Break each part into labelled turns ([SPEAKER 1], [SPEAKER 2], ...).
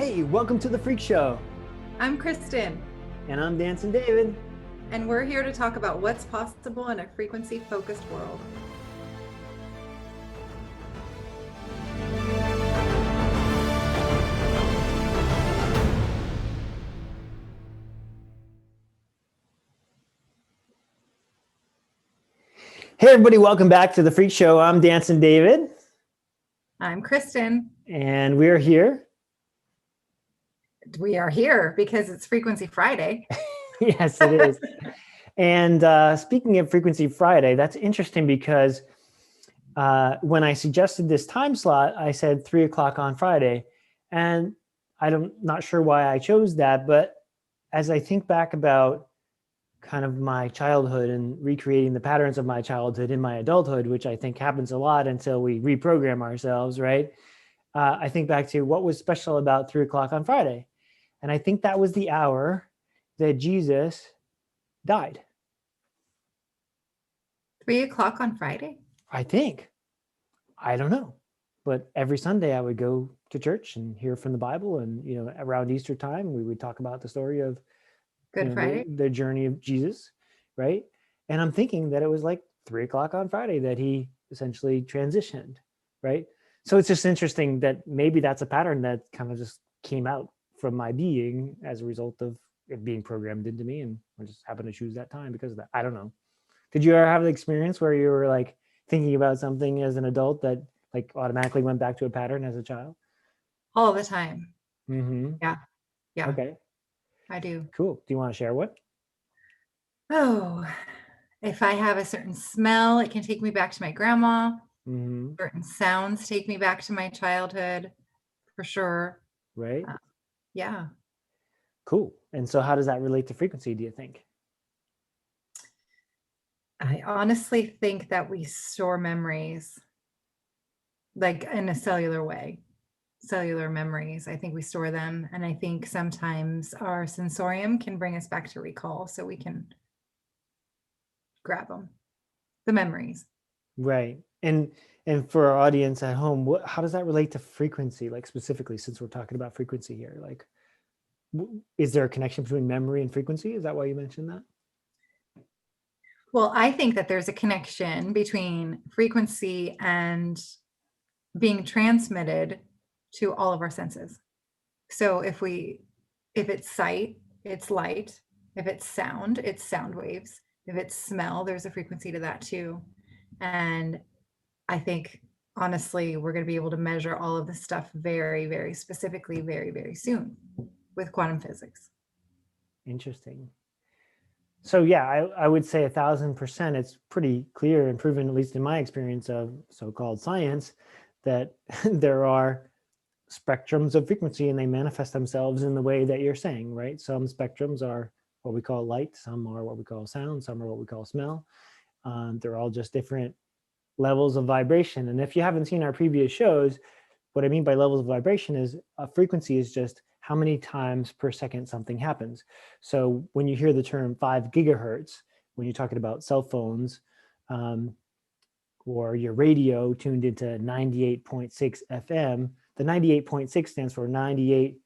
[SPEAKER 1] Hey, welcome to the Freak Show.
[SPEAKER 2] I'm Kristen,
[SPEAKER 1] And I'm Dancing David.
[SPEAKER 2] and we're here to talk about what's possible in a frequency-focused world.
[SPEAKER 1] Hey, everybody, welcome back to the Freak Show. I'm Dancing David.
[SPEAKER 2] I'm Kristen.
[SPEAKER 1] And we're here.
[SPEAKER 2] We are here because it's Frequency Friday.
[SPEAKER 1] Yes, it is. And speaking of Frequency Friday, that's interesting because when I suggested this time slot, I said 3 o'clock on Friday. And I'm not sure why I chose that, but as I think back about kind of my childhood and recreating the patterns of my childhood in my adulthood, which I think happens a lot until we reprogram ourselves, right? I think back to what was special about 3 o'clock on Friday. And I think that was the hour that Jesus died.
[SPEAKER 2] 3 o'clock on Friday?
[SPEAKER 1] I think. I don't know. But every Sunday I would go to church and hear from the Bible. And, around Easter time, we would talk about the story of
[SPEAKER 2] Good Friday?
[SPEAKER 1] The journey of Jesus, right? And I'm thinking that it was like 3 o'clock on Friday that he essentially transitioned, right? So it's just interesting that maybe that's a pattern that kind of just came out from my being as a result of it being programmed into me, and I just happened to choose that time because of that. I don't know. Did you ever have the experience where you were like thinking about something as an adult that like automatically went back to a pattern as a child?
[SPEAKER 2] All the time.
[SPEAKER 1] Mm-hmm.
[SPEAKER 2] Yeah.
[SPEAKER 1] Okay.
[SPEAKER 2] I do.
[SPEAKER 1] Cool. Do you want to share what?
[SPEAKER 2] Oh, if I have a certain smell, it can take me back to my grandma.
[SPEAKER 1] Mm-hmm.
[SPEAKER 2] Certain sounds take me back to my childhood, for sure.
[SPEAKER 1] Right.
[SPEAKER 2] Yeah.
[SPEAKER 1] Cool. And so how does that relate to frequency, do you think?
[SPEAKER 2] I honestly think that we store memories like in a cellular way. Cellular memories. I think we store them. And I think sometimes our sensorium can bring us back to recall so we can grab them, the memories.
[SPEAKER 1] Right. And for our audience at home, how does that relate to frequency, like specifically, since we're talking about frequency here? Like, is there a connection between memory and frequency? Is that why you mentioned that?
[SPEAKER 2] Well, I think that there's a connection between frequency and being transmitted to all of our senses. So if it's sight, it's light. If it's sound, it's sound waves. If it's smell, there's a frequency to that too. And I think honestly, we're going to be able to measure all of this stuff very, very specifically, very, very soon with quantum physics.
[SPEAKER 1] Interesting. So yeah, I would say 1,000%. It's pretty clear and proven, at least in my experience of so-called science, that there are spectrums of frequency and they manifest themselves in the way that you're saying, right? Some spectrums are what we call light, some are what we call sound, some are what we call smell. They're all just different levels of vibration. And if you haven't seen our previous shows, what I mean by levels of vibration is a frequency is just how many times per second something happens. So when you hear the term 5 gigahertz, when you're talking about cell phones, or your radio tuned into 98.6 FM, the 98.6 stands for 98.6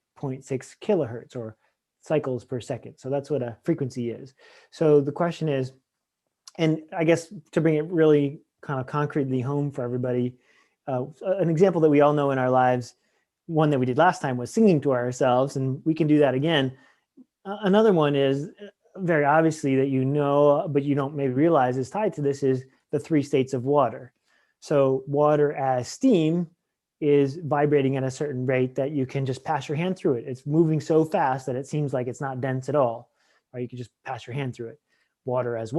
[SPEAKER 1] kilohertz or cycles per second. So that's what a frequency is. So the question is, and I guess to bring it really kind of concretely home for everybody, an example that we all know in our lives, one that we did last time was singing to ourselves, and we can do that again. Another one is very obviously that but you don't maybe realize is tied to this is the 3 states of water. So water as steam is vibrating at a certain rate that you can just pass your hand through it. It's moving so fast that it seems like it's not dense at all, right? You can just pass your hand through it. Water, as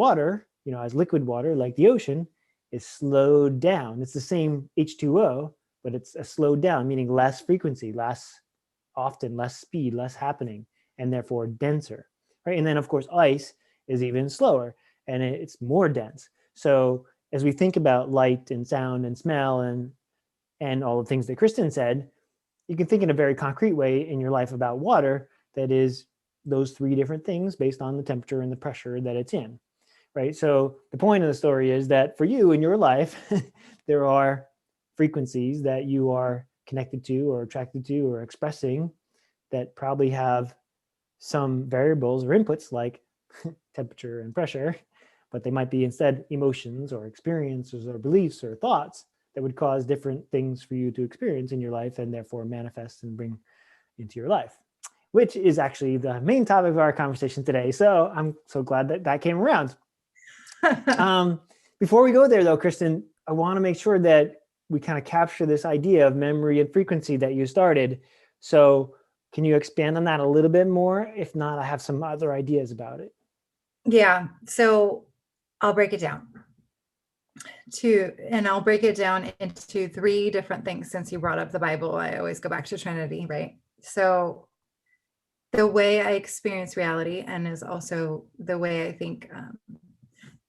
[SPEAKER 1] liquid water, like the ocean, is slowed down. It's the same H2O, but it's a slowed down, meaning less frequency, less speed, less happening, and therefore denser, right? And then of course, ice is even slower and it's more dense. So as we think about light and sound and smell and all the things that Kristen said, you can think in a very concrete way in your life about water that is those 3 different things based on the temperature and the pressure that it's in, right? So the point of the story is that for you in your life, there are frequencies that you are connected to or attracted to or expressing that probably have some variables or inputs like temperature and pressure, but they might be instead emotions or experiences or beliefs or thoughts that would cause different things for you to experience in your life and therefore manifest and bring into your life, which is actually the main topic of our conversation today. So I'm so glad that that came around. Before we go there though, Kristen, I want to make sure that we kind of capture this idea of memory and frequency that you started. So can you expand on that a little bit more? If not, I have some other ideas about it.
[SPEAKER 2] Yeah. So I'll break it down and I'll break it down into three different things. Since you brought up the Bible, I always go back to Trinity, right? So the way I experience reality, and is also the way I think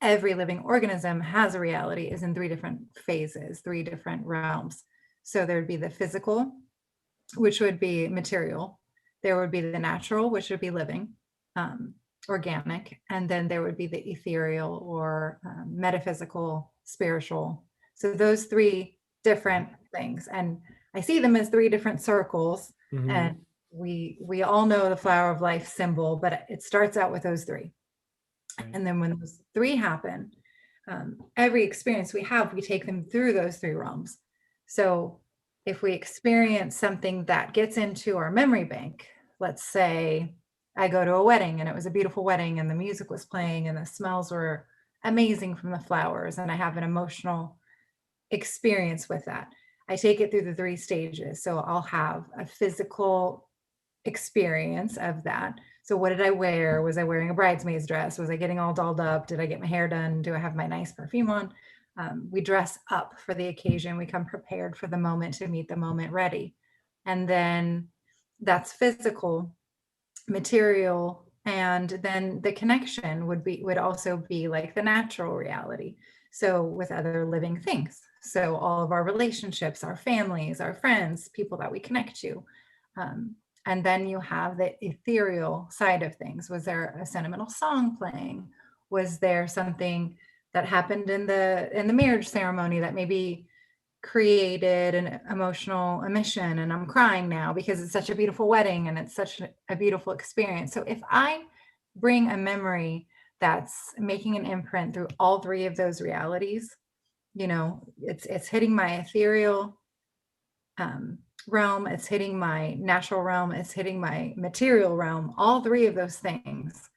[SPEAKER 2] every living organism has a reality, is in three different phases, three different realms. So there'd be the physical, which would be material. There would be the natural, which would be living, organic. And then there would be the ethereal or metaphysical, spiritual. So those three different things. And I see them as three different circles.
[SPEAKER 1] Mhm.
[SPEAKER 2] And we all know the flower of life symbol, but it starts out with those three.
[SPEAKER 1] Right.
[SPEAKER 2] And then when those three happen, every experience we have, we take them through those three realms. So if we experience something that gets into our memory bank, let's say I go to a wedding and it was a beautiful wedding and the music was playing and the smells were amazing from the flowers, and I have an emotional experience with that. I take it through the three stages. So I'll have a physical experience of that. So what did I wear? Was I wearing a bridesmaid's dress? Was I getting all dolled up? Did I get my hair done? Do I have my nice perfume on? We dress up for the occasion. We come prepared for the moment to meet the moment ready. And then that's physical, material, and then the connection would also be like the natural reality. So with other living things. So all of our relationships, our families, our friends, people that we connect to. And then you have the ethereal side of things. Was there a sentimental song playing? Was there something that happened in the marriage ceremony that maybe created an emotional emission, and I'm crying now because it's such a beautiful wedding and it's such a beautiful experience? So if I bring a memory that's making an imprint through all three of those realities, it's hitting my ethereal realm, it's hitting my natural realm, it's hitting my material realm, all three of those things,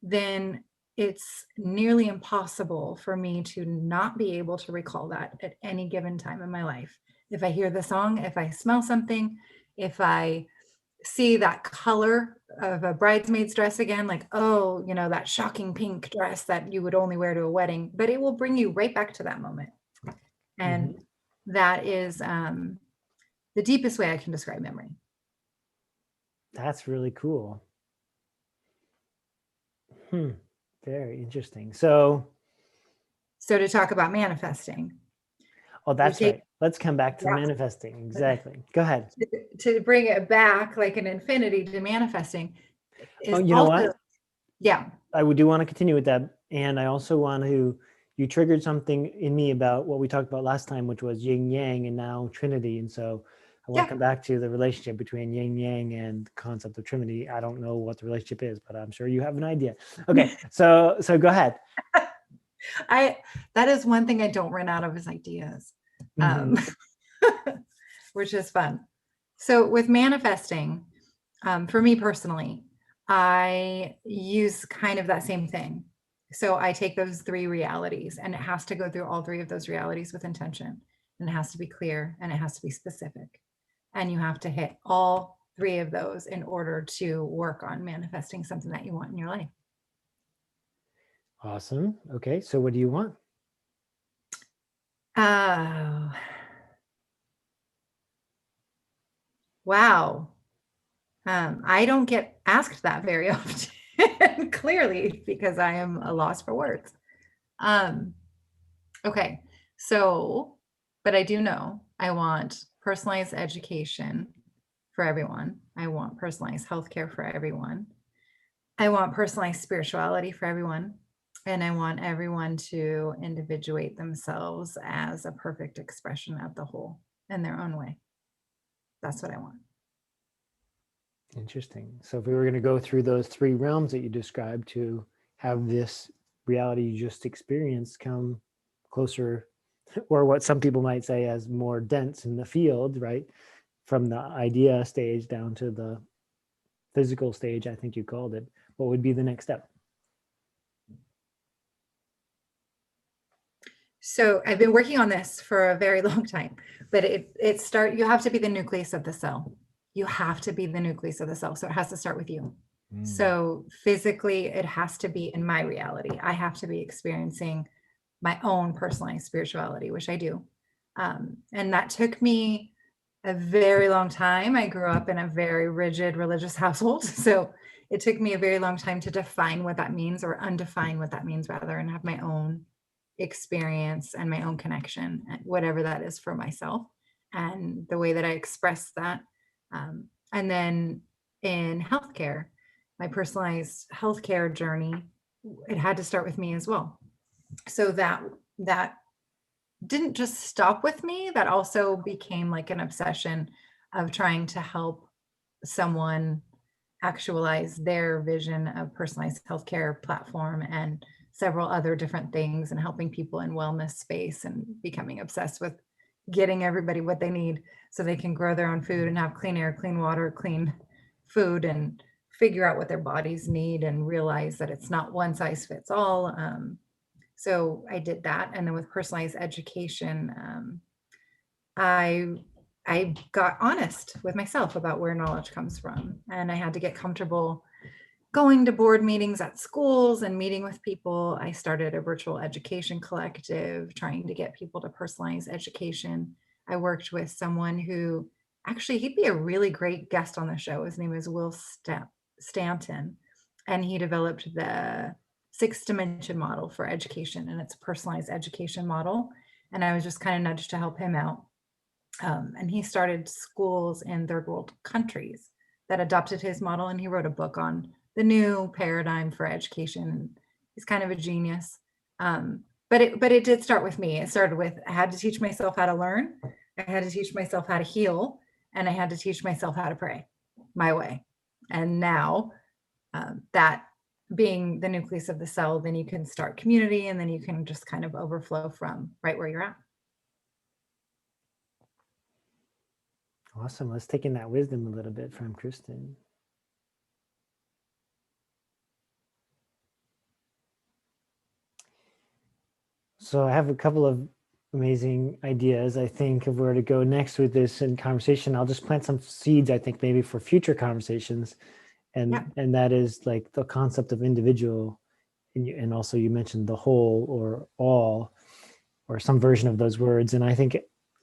[SPEAKER 2] then it's nearly impossible for me to not be able to recall that at any given time in my life. If I hear the song, if I smell something, if I see that color of a bridesmaid's dress again, like, oh, that shocking pink dress that you would only wear to a wedding, but it will bring you right back to that moment. And that is the deepest way I can describe memory.
[SPEAKER 1] That's really cool. Very interesting. So
[SPEAKER 2] to talk about manifesting.
[SPEAKER 1] Oh, that's right. Let's come back to manifesting. Exactly. Go ahead.
[SPEAKER 2] To bring it back like an infinity to manifesting is
[SPEAKER 1] you know what?
[SPEAKER 2] Yeah.
[SPEAKER 1] I do want to continue with that. And I also want to, you triggered something in me about what we talked about last time, which was yin yang and now Trinity. And so I want to come back to the relationship between yin yang and the concept of Trinity. I don't know what the relationship is, but I'm sure you have an idea. Okay. So go ahead.
[SPEAKER 2] That is one thing I don't run out of is ideas, which is fun. So with manifesting, for me personally, I use kind of that same thing. So I take those three realities, and it has to go through all three of those realities with intention, and it has to be clear, and it has to be specific. And you have to hit all three of those in order to work on manifesting something that you want in your life.
[SPEAKER 1] Awesome. Okay. So what do you want?
[SPEAKER 2] Wow. I don't get asked that very often, clearly, because I am a loss for words. Okay. So, but I do know I want personalized education for everyone. I want personalized healthcare for everyone. I want personalized spirituality for everyone. And I want everyone to individuate themselves as a perfect expression of the whole in their own way. That's what I want.
[SPEAKER 1] Interesting. So if we were going to go through those three realms that you described to have this reality you just experienced come closer, or what some people might say as more dense in the field, right? From the idea stage down to the physical stage, I think you called it, what would be the next step?
[SPEAKER 2] So I've been working on this for a very long time, but you have to be the nucleus of the cell. You have to be the nucleus of the cell. So it has to start with you. So physically, it has to be in my reality. I have to be experiencing my own personalized spirituality, which I do. And that took me a very long time. I grew up in a very rigid religious household. So it took me a very long time to define what that means, or undefine what that means, rather, and have my own experience and my own connection, whatever that is for myself, and the way that I express that. And then in healthcare, my personalized healthcare journey, it had to start with me as well. So that didn't just stop with me, that also became like an obsession of trying to help someone actualize their vision of personalized healthcare platform and several other different things, and helping people in wellness space, and becoming obsessed with getting everybody what they need so they can grow their own food and have clean air, clean water, clean food, and figure out what their bodies need and realize that it's not one size fits all. So I did that. And then with personalized education, I got honest with myself about where knowledge comes from. And I had to get comfortable going to board meetings at schools and meeting with people. I started a virtual education collective trying to get people to personalize education. I worked with someone who, actually, he'd be a really great guest on the show. His name is Will Stanton, and he developed the 6 dimension model for education, and it's a personalized education model. And I was just kind of nudged to help him out. And he started schools in third world countries that adopted his model, and he wrote a book on the new paradigm for education. He's kind of a genius. But it did start with me. It started with, I had to teach myself how to learn, I had to teach myself how to heal, and I had to teach myself how to pray my way. And now that being the nucleus of the cell, then you can start community, and then you can just kind of overflow from right where you're at.
[SPEAKER 1] Awesome. Let's take in that wisdom a little bit from Kristen. So I have a couple of amazing ideas, I think, of where to go next with this in conversation. I'll just plant some seeds, I think, maybe for future conversations. And that is like the concept of individual. And also you mentioned the whole or all, or some version of those words. And I think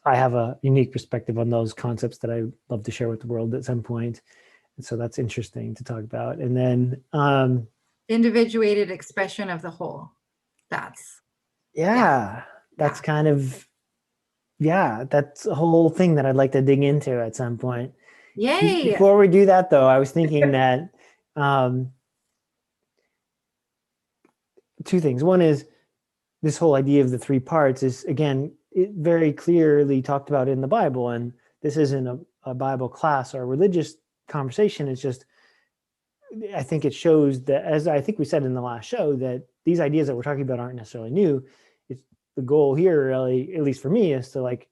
[SPEAKER 1] I have a unique perspective on those concepts that I love to share with the world at some point. And so that's interesting to talk about. And then
[SPEAKER 2] individuated expression of the whole. That's
[SPEAKER 1] kind of, that's a whole thing that I'd like to dig into at some point.
[SPEAKER 2] Yay.
[SPEAKER 1] Before we do that, though, I was thinking that two things. One is this whole idea of the three parts is, again, it very clearly talked about in the Bible. And this isn't a Bible class or a religious conversation. It's just, I think it shows that, as I think we said in the last show, that these ideas that we're talking about aren't necessarily new. It's the goal here, really, at least for me, is to like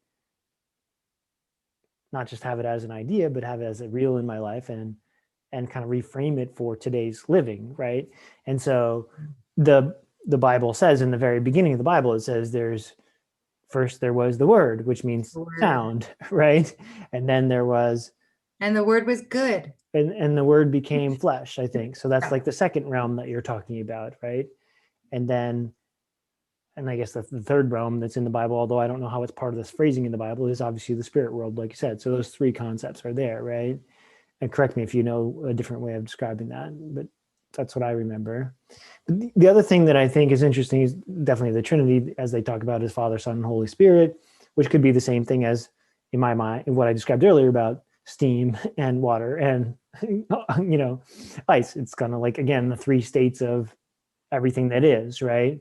[SPEAKER 1] not just have it as an idea, but have it as a real in my life, and kind of reframe it for today's living, right? And so the Bible says, in the very beginning of the Bible, it says first there was the Word, which means sound, right? And then there was,
[SPEAKER 2] and the Word was good.
[SPEAKER 1] And the Word became flesh, I think. So that's like the second realm that you're talking about, right? And I guess the third realm that's in the Bible, although I don't know how it's part of this phrasing in the Bible, is obviously the spirit world, like you said. So those three concepts are there, right? And correct me if you know a different way of describing that, but that's what I remember. But the other thing that I think is interesting is definitely the Trinity, as they talk about, is Father, Son, and Holy Spirit, which could be the same thing as, in my mind, what I described earlier about steam and water and ice. It's kind of like, again, the three states of everything that is, right?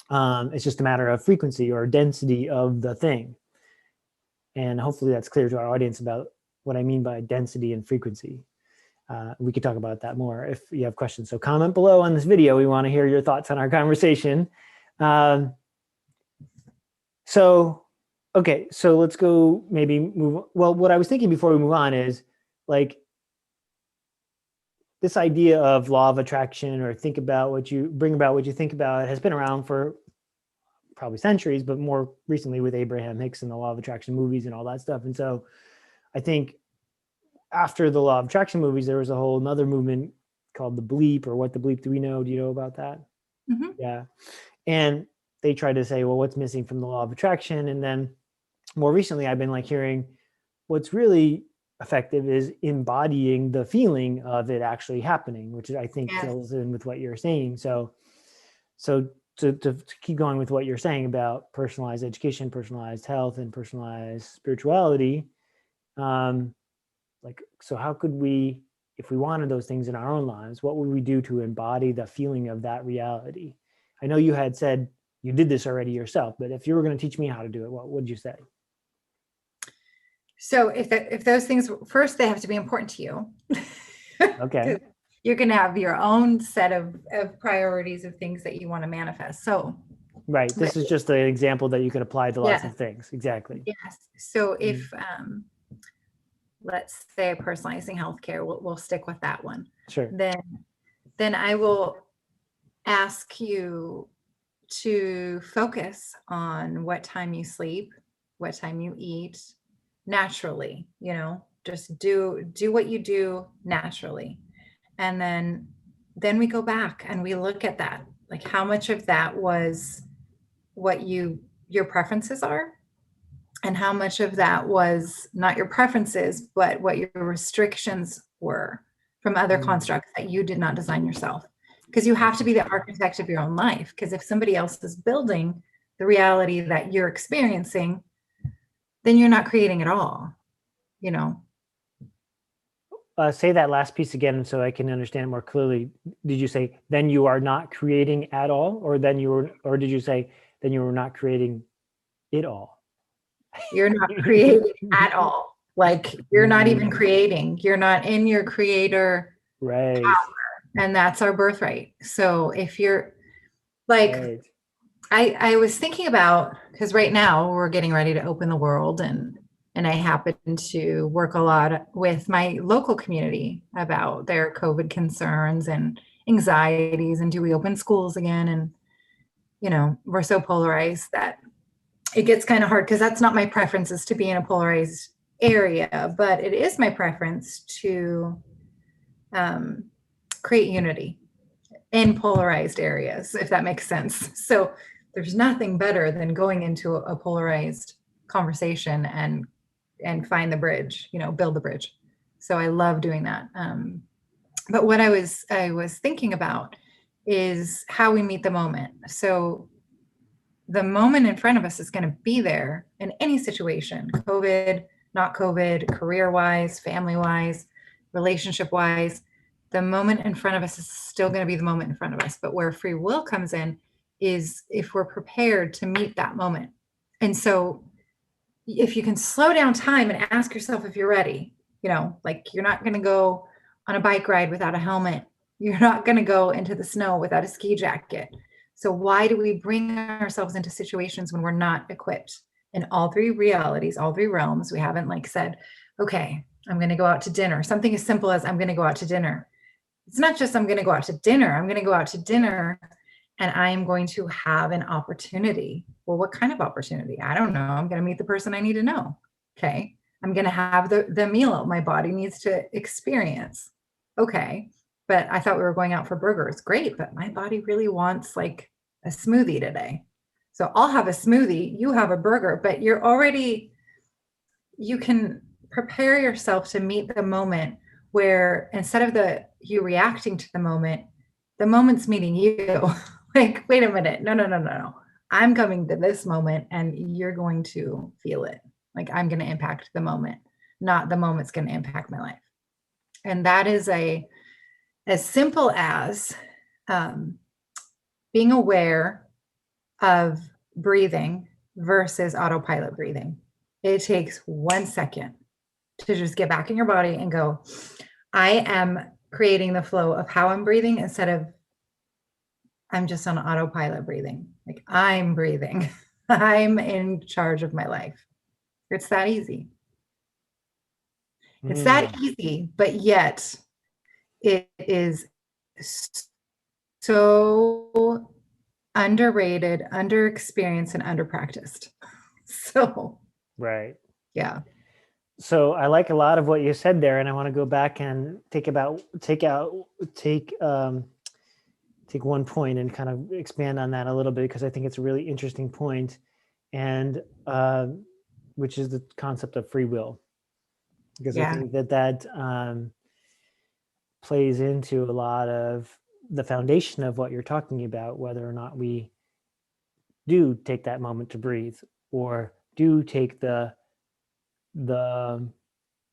[SPEAKER 1] It's just a matter of frequency or density of the thing. And hopefully that's clear to our audience about what I mean by density and frequency. We could talk about that more if you have questions. So comment below on this video. We want to hear your thoughts on our conversation. Okay, so let's go maybe move. Well, what I was thinking before we move on is like this idea of law of attraction, or think about what you bring about what you think about, has been around for probably centuries, but more recently with Abraham Hicks and the law of attraction movies and all that stuff. And so I think after the law of attraction movies, there was a whole another movement called the bleep, or what the bleep do we know? Do you know about that?
[SPEAKER 2] Mm-hmm.
[SPEAKER 1] Yeah. And they tried to say, well, what's missing from the law of attraction? And then more recently, I've been like hearing what's really effective is embodying the feeling of it actually happening, which I think fills in with what you're saying. So to keep going with what you're saying about personalized education, personalized health, and personalized spirituality, so how could we, if we wanted those things in our own lives, what would we do to embody the feeling of that reality? I know you had said you did this already yourself, but if you were going to teach me how to do it, what would you say?
[SPEAKER 2] So if those things, first, they have to be important to you.
[SPEAKER 1] Okay.
[SPEAKER 2] You're going to have your own set of priorities of things that you want to manifest. So,
[SPEAKER 1] right. This is just an example that you could apply to lots of things. Exactly.
[SPEAKER 2] Yes. So if, let's say personalizing healthcare, we'll stick with that one.
[SPEAKER 1] Sure.
[SPEAKER 2] Then I will ask you to focus on what time you sleep, what time you eat naturally, just do what you do naturally. And then we go back and we look at that, like how much of that was what your preferences are, and how much of that was not your preferences, but what your restrictions were from other constructs that you did not design yourself. Because you have to be the architect of your own life. Because if somebody else is building the reality that you're experiencing, then you're not creating at all,
[SPEAKER 1] Say that last piece again so I can understand more clearly. Did you say then you are not creating at all, or did you say then you were not creating it all?
[SPEAKER 2] You're not creating at all. Like you're not even creating. You're not in your creator power, and that's our birthright. So if you're like, I was thinking about, because right now we're getting ready to open the world, and I happen to work a lot with my local community about their COVID concerns and anxieties, and do we open schools again? And we're so polarized that it gets kind of hard, because that's not my preference, is to be in a polarized area, but it is my preference to create unity in polarized areas, if that makes sense. So there's nothing better than going into a polarized conversation and find the bridge, build the bridge. So I love doing that. But what I was thinking about is how we meet the moment. So the moment in front of us is going to be there in any situation, COVID, not COVID, career-wise, family-wise, relationship-wise. The moment in front of us is still going to be the moment in front of us. But where free will comes in is if we're prepared to meet that moment. And so if you can slow down time and ask yourself if you're ready, like you're not going to go on a bike ride without a helmet. You're not going to go into the snow without a ski jacket. So why do we bring ourselves into situations when we're not equipped? In all three realities, all three realms, we haven't said, okay, I'm going to go out to dinner. Something as simple as I'm going to go out to dinner. It's not just I'm going to go out to dinner. I'm going to go out to dinner and I am going to have an opportunity. Well, what kind of opportunity? I don't know. I'm going to meet the person I need to know. Okay. I'm going to have the meal my body needs to experience. Okay. But I thought we were going out for burgers. Great. But my body really wants like a smoothie today. So I'll have a smoothie. You have a burger, but you can prepare yourself to meet the moment where instead of you reacting to the moment's meeting you. Like, wait a minute. No. I'm coming to this moment and you're going to feel it. Like I'm going to impact the moment, not the moment's going to impact my life. And that is as simple as being aware of breathing versus autopilot breathing. It takes 1 second to just get back in your body and go, I am creating the flow of how I'm breathing instead of I'm just on autopilot breathing. Like I'm breathing. I'm in charge of my life. It's that easy. It's that easy, but yet it is so underrated, underexperienced, and underpracticed. So,
[SPEAKER 1] Right.
[SPEAKER 2] yeah.
[SPEAKER 1] So I like a lot of what you said there, and I want to go back and take one point and kind of expand on that a little bit, because I think it's a really interesting point, and which is the concept of free will, because I think that plays into a lot of the foundation of what you're talking about, whether or not we do take that moment to breathe, or do take the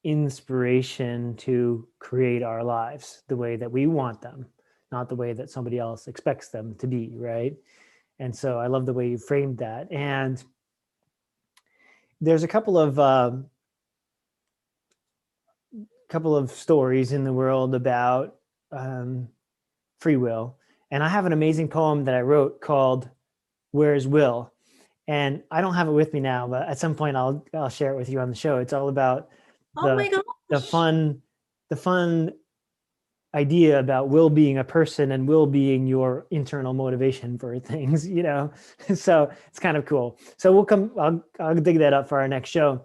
[SPEAKER 1] inspiration to create our lives the way that we want them, not the way that somebody else expects them to be, right? And so I love the way you framed that. And there's a couple of stories in the world about free will, and I have an amazing poem that I wrote called "Where's Will," and I don't have it with me now, but at some point I'll share it with you on the show. It's all about
[SPEAKER 2] Oh my
[SPEAKER 1] the
[SPEAKER 2] gosh.
[SPEAKER 1] the fun idea about will being a person and will being your internal motivation for things, so it's kind of cool. So I'll dig that up for our next show.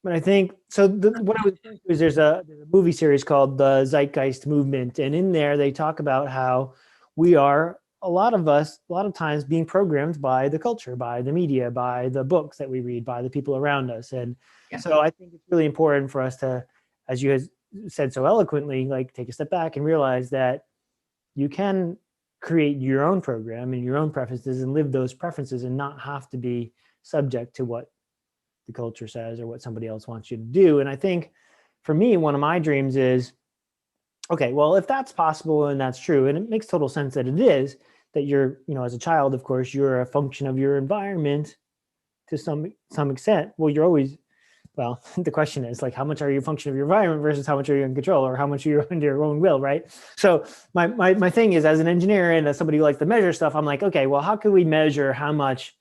[SPEAKER 1] But I think so. What I was referring to is there's a movie series called the Zeitgeist Movement, and in there they talk about how we are, a lot of times, being programmed by the culture, by the media, by the books that we read, by the people around us. And so I think it's really important for us to, as you had said so eloquently, like take a step back and realize that you can create your own program and your own preferences and live those preferences and not have to be subject to what the culture says or what somebody else wants you to do. And I think for me, one of my dreams is, okay, well, if that's possible and that's true, and it makes total sense that it is, that you're, as a child, of course, you're a function of your environment to some extent. Well, you're always, well, the question is like, how much are you a function of your environment versus how much are you in control, or how much are you under your own will, right? So my thing is, as an engineer and as somebody who likes to measure stuff, I'm like, okay, well, how can we measure how much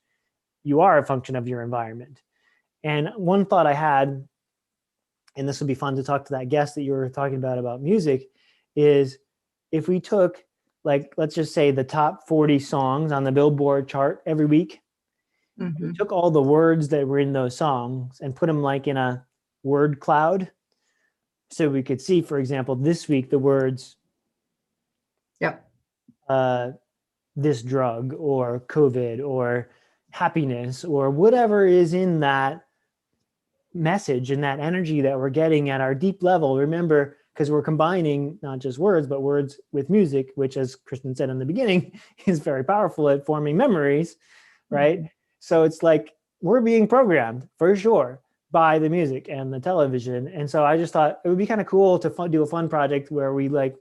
[SPEAKER 1] you are a function of your environment? And one thought I had, and this would be fun to talk to that guest that you were talking about music, is if we took, like, let's just say the top 40 songs on the Billboard chart every week, we took all the words that were in those songs and put them like in a word cloud. So we could see, for example, this week, the words, this drug or COVID or happiness or whatever is in that message and that energy that we're getting at our deep level. Remember, because we're combining not just words, but words with music, which, as Kristen said in the beginning, is very powerful at forming memories, right? Mm-hmm. So it's like we're being programmed for sure by the music and the television. And so I just thought it would be kind of cool to do a fun project where we like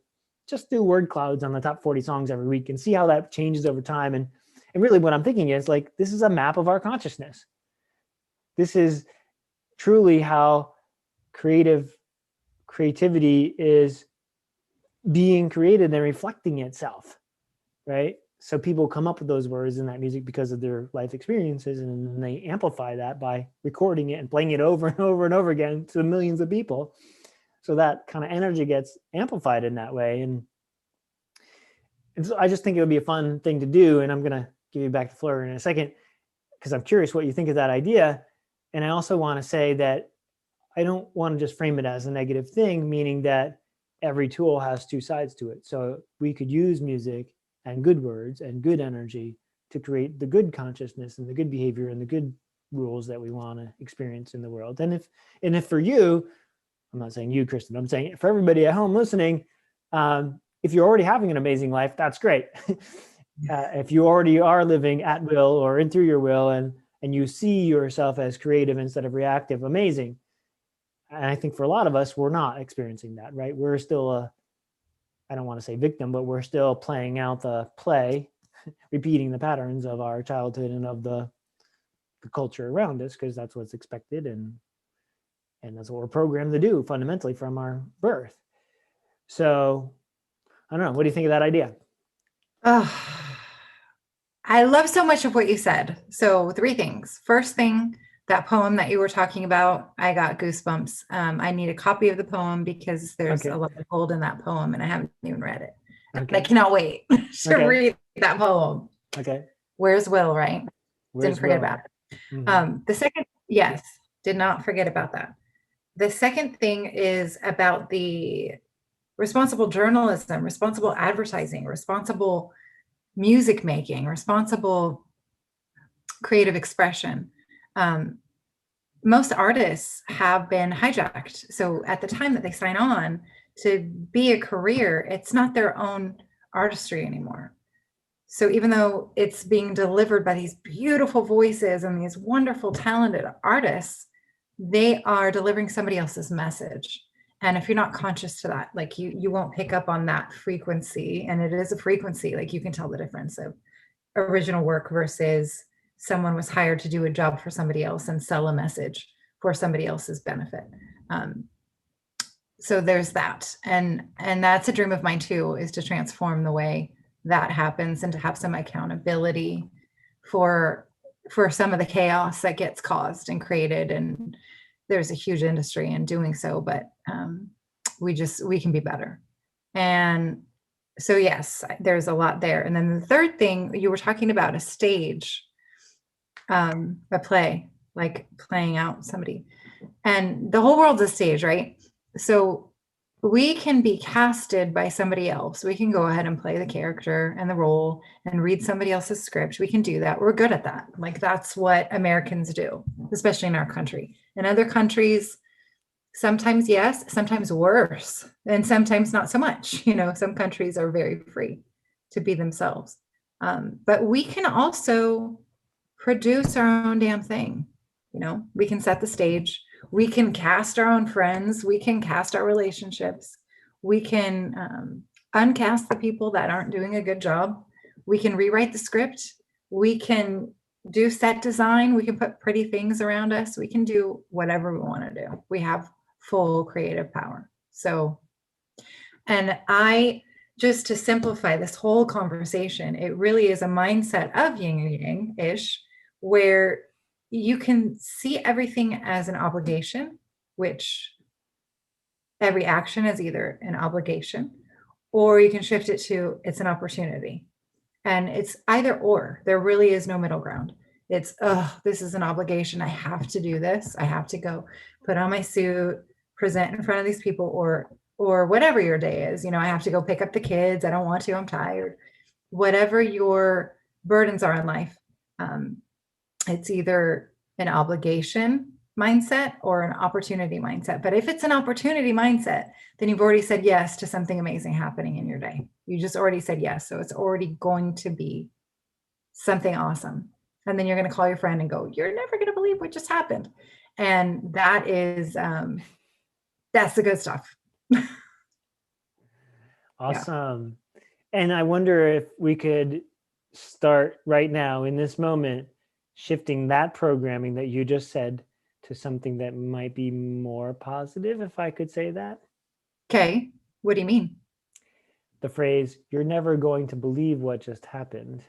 [SPEAKER 1] just do word clouds on the top 40 songs every week and see how that changes over time. And really what I'm thinking is like, this is a map of our consciousness. This is truly how creativity is being created and reflecting itself, right? So people come up with those words in that music because of their life experiences, and then they amplify that by recording it and playing it over and over and over again to millions of people. So that kind of energy gets amplified in that way. And so I just think it would be a fun thing to do. And I'm going to give you back to Fleur in a second, because I'm curious what you think of that idea. And I also want to say that I don't want to just frame it as a negative thing, meaning that every tool has two sides to it. So we could use music and good words and good energy to create the good consciousness and the good behavior and the good rules that we want to experience in the world. And if for you, I'm not saying you, Kristen, I'm saying for everybody at home listening, if you're already having an amazing life, that's great. If you already are living at will or in through your will, and you see yourself as creative instead of reactive, amazing. And I think for a lot of us, we're not experiencing that, right? We're still I don't want to say victim, but we're still playing out the play, repeating the patterns of our childhood and of the culture around us, because that's what's expected. And And that's what we're programmed to do fundamentally from our birth. So I don't know. What do you think of that idea?
[SPEAKER 2] Oh, I love so much of what you said. So 3 things. First thing, that poem that you were talking about, I got goosebumps. I need a copy of the poem because there's
[SPEAKER 1] Okay.
[SPEAKER 2] a lot of gold in that poem and I haven't even read it. And I
[SPEAKER 1] Okay.
[SPEAKER 2] cannot wait to
[SPEAKER 1] Okay.
[SPEAKER 2] read that poem.
[SPEAKER 1] Okay.
[SPEAKER 2] Where's Will, right?
[SPEAKER 1] Where's
[SPEAKER 2] Didn't forget
[SPEAKER 1] Will?
[SPEAKER 2] about it.
[SPEAKER 1] Mhm.
[SPEAKER 2] The second, yes, did not forget about that. The second thing is about the responsible journalism, responsible advertising, responsible music making, responsible creative expression. Most artists have been hijacked. So at the time that they sign on to be a career, it's not their own artistry anymore. So even though it's being delivered by these beautiful voices and these wonderful, talented artists, they are delivering somebody else's message. And if you're not conscious to that, like you won't pick up on that frequency. And it is a frequency, like you can tell the difference of original work versus someone was hired to do a job for somebody else and sell a message for somebody else's benefit. Um, so there's that, and that's a dream of mine too, is to transform the way that happens and to have some accountability for some of the chaos that gets caused and created. And there's a huge industry in doing so, but we can be better. And so yes, there's a lot there. And then the third thing, you were talking about a stage, a play, like playing out somebody, and the whole world's a stage, right? So we can be casted by somebody else. We can go ahead and play the character and the role and read somebody else's script. We can do that. We're good at that. Like that's what Americans do, especially in our country. In other countries, sometimes yes, sometimes worse, and sometimes not so much. You know, some countries are very free to be themselves. But we can also produce our own damn thing. You know, we can set the stage. We can cast our own friends. We can cast our relationships. We can uncast the people that aren't doing a good job. We can rewrite the script. We can do set design. We can put pretty things around us. We can do whatever we want to do. We have full creative power. So, and just to simplify this whole conversation, it really is a mindset of yin and yang-ish, where you can see everything as an obligation, which every action is either an obligation, or you can shift it to it's an opportunity. And it's either or. There really is no middle ground. It's, oh, this is an obligation. I have to do this. I have to go put on my suit, present in front of these people, or whatever your day is. You know, I have to go pick up the kids. I don't want to. I'm tired. Whatever your burdens are in life, it's either an obligation mindset or an opportunity mindset. But if it's an opportunity mindset, then you've already said yes to something amazing happening in your day. You just already said yes. So it's already going to be something awesome. And then you're going to call your friend and go, you're never going to believe what just happened. And that is, that's the good stuff.
[SPEAKER 1] Awesome. And I wonder if we could start right now in this moment, shifting that programming that you just said to something that might be more positive, if I could say that.
[SPEAKER 2] Okay. What do you mean?
[SPEAKER 1] The phrase, you're never going to believe what just happened.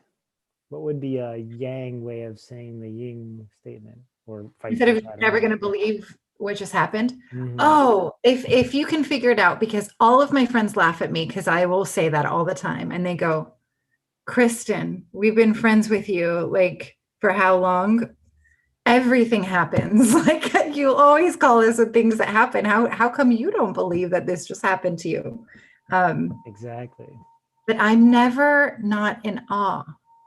[SPEAKER 1] What would be a yang way of saying the yin statement? Or
[SPEAKER 2] Instead of never going to believe what just happened. Mm-hmm. Oh, if you can figure it out, because all of my friends laugh at me because I will say that all the time. And they go, Kristen, we've been friends with you like for how long? Everything happens. Like you always call us with things that happen. How come you don't believe that this just happened to you?
[SPEAKER 1] Exactly.
[SPEAKER 2] But I'm never not in awe.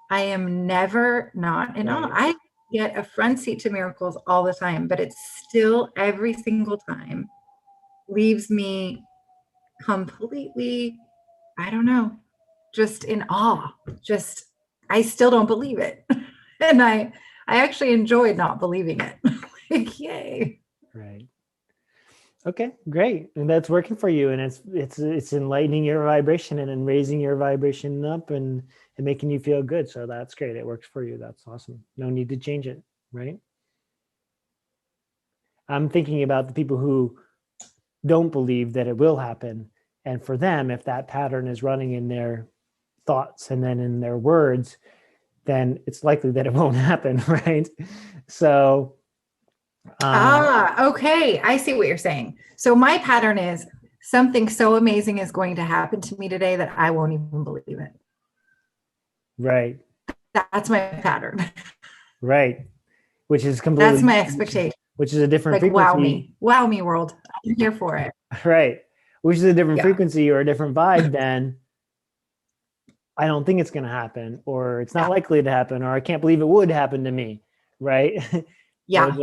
[SPEAKER 2] I am never not in awe. I get a front seat to miracles all the time, but it's still every single time leaves me completely, I don't know, just in awe. Just, I still don't believe it. And I actually enjoyed not believing it. Like, yay.
[SPEAKER 1] Right. Okay, great. And that's working for you. And it's enlightening your vibration and raising your vibration up and making you feel good. So that's great. It works for you. That's awesome. No need to change it, right? I'm thinking about the people who don't believe that it will happen. And for them, if that pattern is running in their thoughts and then in their words, then it's likely that it won't happen, right? So,
[SPEAKER 2] Okay. I see what you're saying. So my pattern is something so amazing is going to happen to me today that I won't even believe it.
[SPEAKER 1] right,
[SPEAKER 2] That's my pattern.
[SPEAKER 1] right, which is
[SPEAKER 2] That's
[SPEAKER 1] completely,
[SPEAKER 2] my expectation.
[SPEAKER 1] which is a different
[SPEAKER 2] Like, wow
[SPEAKER 1] frequency,
[SPEAKER 2] me. Wow me, world. I'm here for it.
[SPEAKER 1] right? Which is a different
[SPEAKER 2] Yeah.
[SPEAKER 1] frequency or a different vibe than I don't think it's going to happen, or it's not
[SPEAKER 2] Yeah.
[SPEAKER 1] likely to happen, or I can't believe it would happen to me, right?
[SPEAKER 2] Yeah.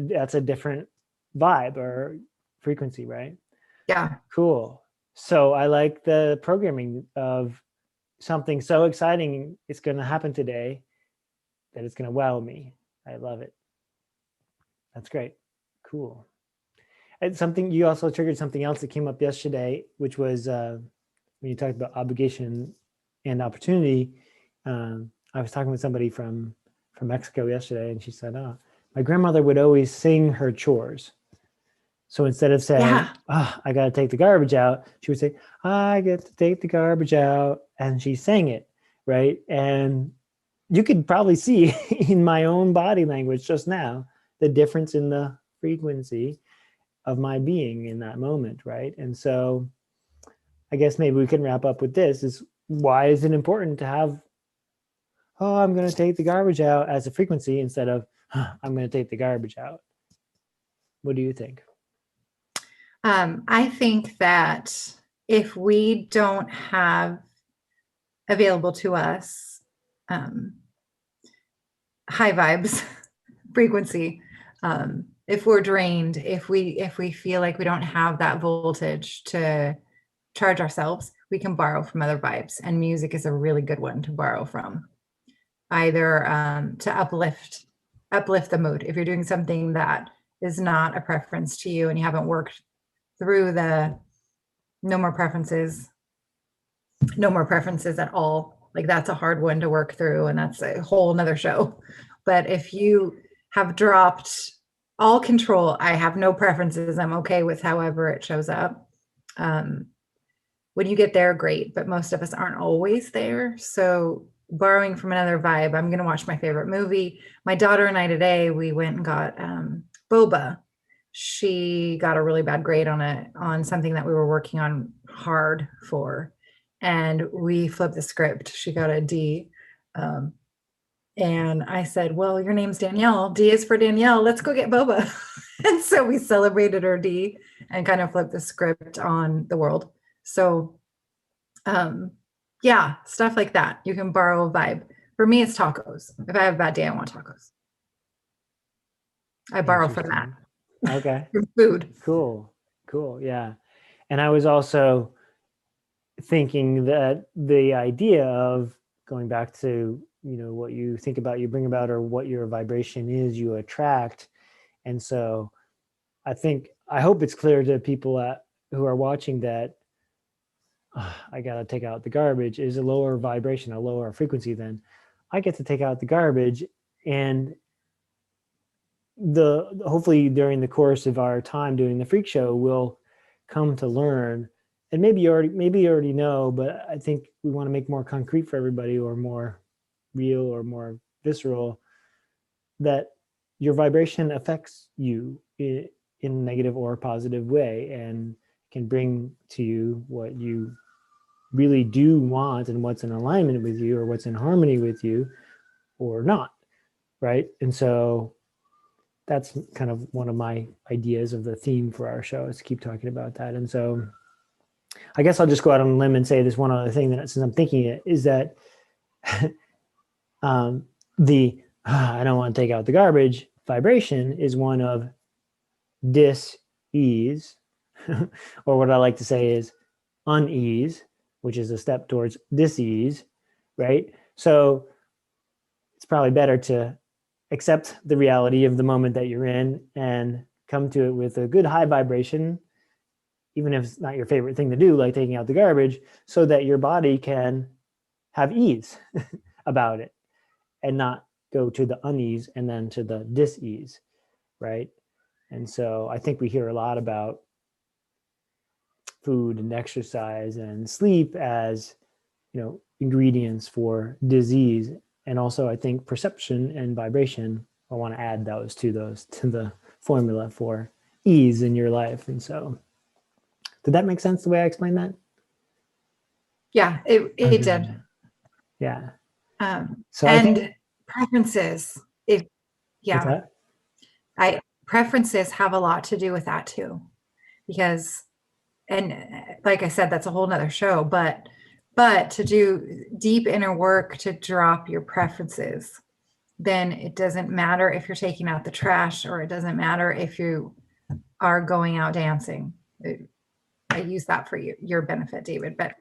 [SPEAKER 1] That's a different vibe or frequency, right?
[SPEAKER 2] Yeah.
[SPEAKER 1] Cool. So I like the programming of something so exciting it's going to happen today that it's going to wow me. I love it. That's great. Cool. And something you also triggered something else that came up yesterday, which was when you talked about obligation and opportunity. I was talking with somebody from Mexico yesterday, and she said, "Oh, my grandmother would always sing her chores. So instead of saying,
[SPEAKER 2] Yeah.
[SPEAKER 1] oh, I got to take the garbage out, she would say, I get to take the garbage out." And she sang it, right? And you could probably see in my own body language just now the difference in the frequency of my being in that moment, right? And so I guess maybe we can wrap up with this is why is it important to have, oh, I'm going to take the garbage out as a frequency instead of, I'm going to take the garbage out. What do you think?
[SPEAKER 2] I think that if we don't have available to us high vibes frequency, if we're drained, if we feel like we don't have that voltage to charge ourselves, we can borrow from other vibes, and music is a really good one to borrow from, either to uplift the mood. If you're doing something that is not a preference to you and you haven't worked through the no more preferences at all, like that's a hard one to work through, and that's a whole nother show. But if you have dropped all control, I have no preferences, I'm okay with however it shows up, when you get there, great, but most of us aren't always there. So borrowing from another vibe, I'm going to watch my favorite movie. My daughter and I today, we went and got boba. She got a really bad grade on something that we were working on hard for, and we flipped the script. She got a D. And I said, well, your name's Danielle. D is for Danielle. Let's go get boba. And so we celebrated her D and kind of flipped the script on the world. So, yeah, stuff like that. You can borrow a vibe. For me, it's tacos. If I have a bad day, I want tacos. I borrow from that.
[SPEAKER 1] Okay.
[SPEAKER 2] From food.
[SPEAKER 1] Cool. Yeah. And I was also thinking that the idea of going back to, what you think about, you bring about, or what your vibration is, you attract. And so I hope it's clear to people who are watching that I got to take out the garbage is a lower vibration, a lower frequency than I get to take out the garbage. And hopefully during the course of our time doing the freak show, we'll come to learn, and maybe you already know, but I think we want to make more concrete for everybody, or more real or more visceral, that your vibration affects you in a negative or positive way, and can bring to you what you really do want and what's in alignment with you, or what's in harmony with you or not, right? And so that's kind of one of my ideas of the theme for our show, is to keep talking about that. And so I guess I'll just go out on a limb and say this one other thing, that since I'm thinking it, is that I don't want to take out the garbage vibration is one of dis-ease, or what I like to say is unease, which is a step towards dis-ease, right? So it's probably better to accept the reality of the moment that you're in and come to it with a good high vibration, even if it's not your favorite thing to do, like taking out the garbage, so that your body can have ease about it and not go to the unease and then to the dis-ease, right? And so I think we hear a lot about food and exercise and sleep as, ingredients for disease. And also I think perception and vibration, I want to add those to the formula for ease in your life. And so did that make sense the way I explained that?
[SPEAKER 2] Yeah, it did.
[SPEAKER 1] Yeah.
[SPEAKER 2] So I think preferences, preferences have a lot to do with that too, because, and like I said, that's a whole nother show, but to do deep inner work to drop your preferences, then it doesn't matter if you're taking out the trash, or it doesn't matter if you are going out dancing. I use that for your benefit, David, but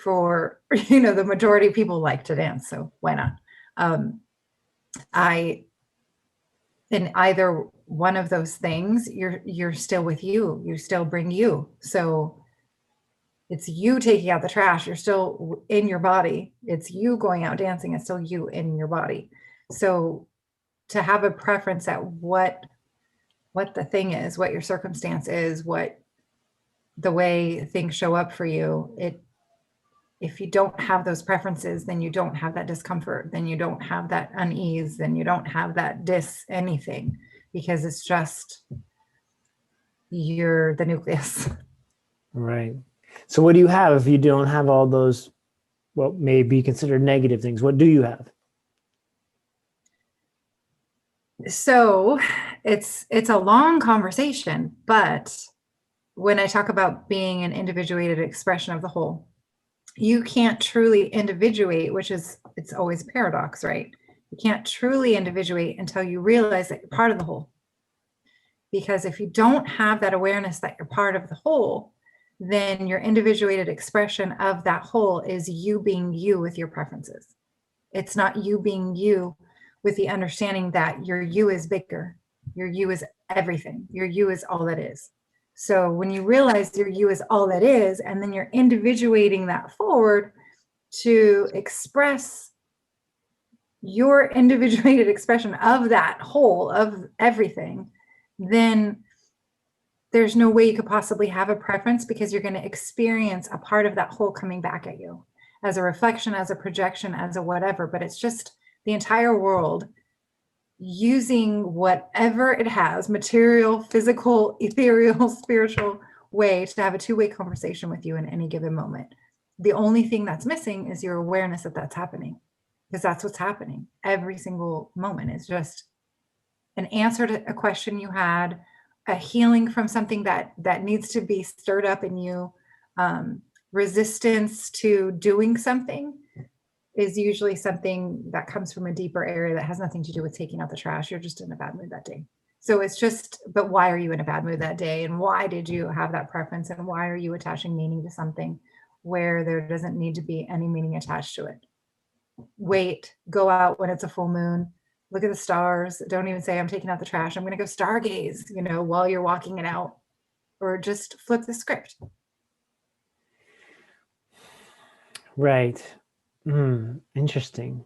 [SPEAKER 2] for, the majority of people like to dance, so why not? In either one of those things, you're still with you still bring you. So it's you taking out the trash, you're still in your body. It's you going out dancing, it's still you in your body. So to have a preference at what the thing is, what your circumstance is, what the way things show up for you, if you don't have those preferences, then you don't have that discomfort, then you don't have that unease, then you don't have that anything, because it's just you're the nucleus.
[SPEAKER 1] Right. So what do you have if you don't have all those, what may be considered negative things? What do you have?
[SPEAKER 2] So it's a long conversation, but when I talk about being an individuated expression of the whole, you can't truly individuate, it's always a paradox, right? You can't truly individuate until you realize that you're part of the whole. Because if you don't have that awareness that you're part of the whole, then your individuated expression of that whole is you being you with your preferences. It's not you being you with the understanding that your you is bigger. Your you is everything. Your you is all that is. So when you realize your you is all that is, and then you're individuating that forward to express your individuated expression of that whole, of everything, then there's no way you could possibly have a preference, because you're going to experience a part of that whole coming back at you as a reflection, as a projection, as a whatever. But it's just the entire world using whatever it has, material, physical, ethereal, spiritual way, to have a two-way conversation with you in any given moment. The only thing that's missing is your awareness that that's happening, because that's what's happening. Every single moment is just an answer to a question you had, a healing from something that needs to be stirred up in you. Resistance to doing something is usually something that comes from a deeper area that has nothing to do with taking out the trash. You're just in a bad mood that day. So it's just, but why are you in a bad mood that day? And why did you have that preference? And why are you attaching meaning to something where there doesn't need to be any meaning attached to it? Wait, go out when it's a full moon, look at the stars. Don't even say I'm taking out the trash. I'm going to go stargaze, while you're walking it out, or just flip the script.
[SPEAKER 1] Right. Interesting.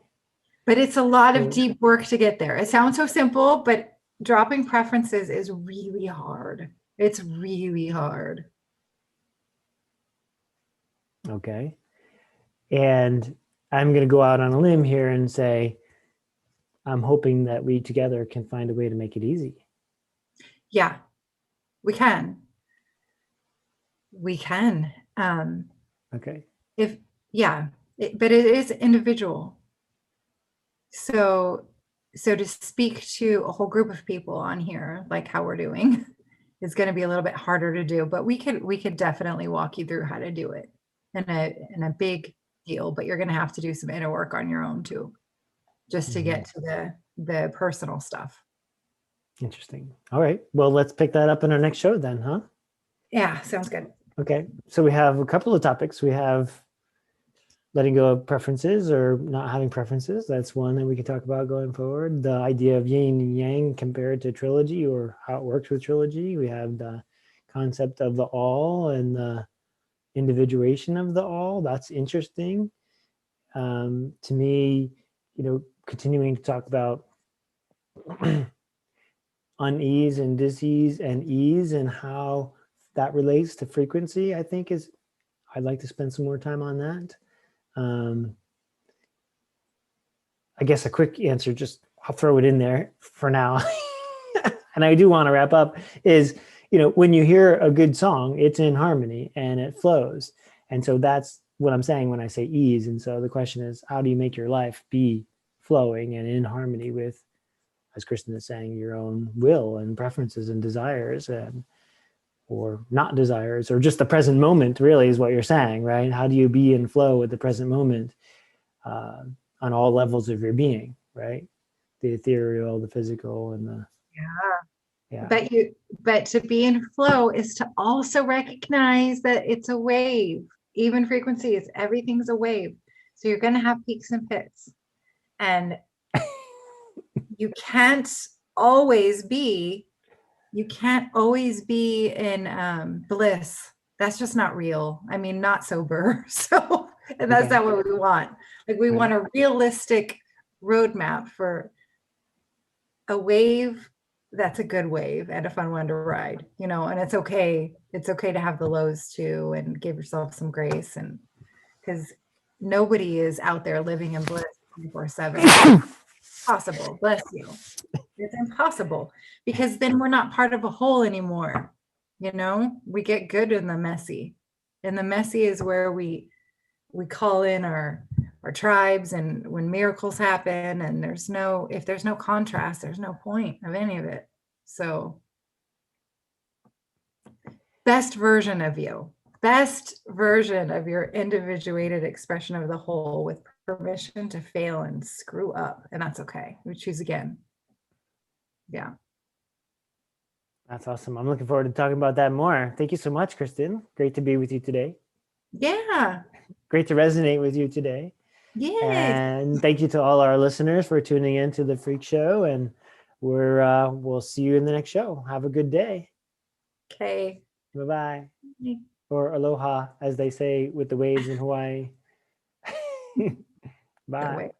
[SPEAKER 2] But it's a lot of deep work to get there. It sounds so simple, but dropping preferences is really hard. It's really hard.
[SPEAKER 1] Okay. And I'm going to go out on a limb here and say, I'm hoping that we together can find a way to make it easy.
[SPEAKER 2] Yeah, we can. We can.
[SPEAKER 1] Okay.
[SPEAKER 2] But it is individual. So to speak to a whole group of people on here, like how we're doing, is going to be a little bit harder to do, but we could definitely walk you through how to do it in a big deal, but you're going to have to do some inner work on your own too, just to get to the personal stuff.
[SPEAKER 1] Interesting. All right. Well, let's pick that up in our next show then, huh?
[SPEAKER 2] Yeah, sounds good.
[SPEAKER 1] Okay. So we have a couple of topics. We have letting go of preferences or not having preferences. That's one that we can talk about going forward. The idea of yin and yang compared to trilogy, or how it works with trilogy. We have the concept of the all and the individuation of the all. That's interesting. To me, continuing to talk about unease and dis-ease and ease and how that relates to frequency, I think I'd like to spend some more time on that. I guess a quick answer, just I'll throw it in there for now. And I do want to wrap up is, when you hear a good song, it's in harmony and it flows. And so that's what I'm saying when I say ease. And so the question is, how do you make your life be flowing and in harmony with, as Kristen is saying, your own will and preferences and desires, or not desires, or just the present moment, really, is what you're saying, right? How do you be in flow with the present moment on all levels of your being, right? The ethereal, the physical, and the
[SPEAKER 2] But to be in flow is to also recognize that it's a wave. Even frequency is, everything's a wave. So you're going to have peaks and pits, and you can't always be in bliss. That's just not real. I mean, not sober. So, and that's not what we want. Like, we want a realistic roadmap for a wave that's a good wave and a fun one to ride, and it's okay. It's okay to have the lows too, and give yourself some grace, and because nobody is out there living in bliss 24/7. Possible. Bless you. It's impossible, because then we're not part of a whole anymore. We get good in the messy, and the messy is where we call in our tribes, and when miracles happen, and if there's no contrast, there's no point of any of it. So best version of your individuated expression of the whole, with permission to fail and screw up, and that's okay. We choose again. Yeah.
[SPEAKER 1] That's awesome. I'm looking forward to talking about that more. Thank you so much, Kristen. Great to be with you today.
[SPEAKER 2] Yeah.
[SPEAKER 1] Great to resonate with you today.
[SPEAKER 2] Yeah.
[SPEAKER 1] And thank you to all our listeners for tuning in to the Freak Show. And we'll see you in the next show. Have a good day.
[SPEAKER 2] Okay.
[SPEAKER 1] Bye-bye. Or aloha, as they say with the waves in Hawaii. Bye.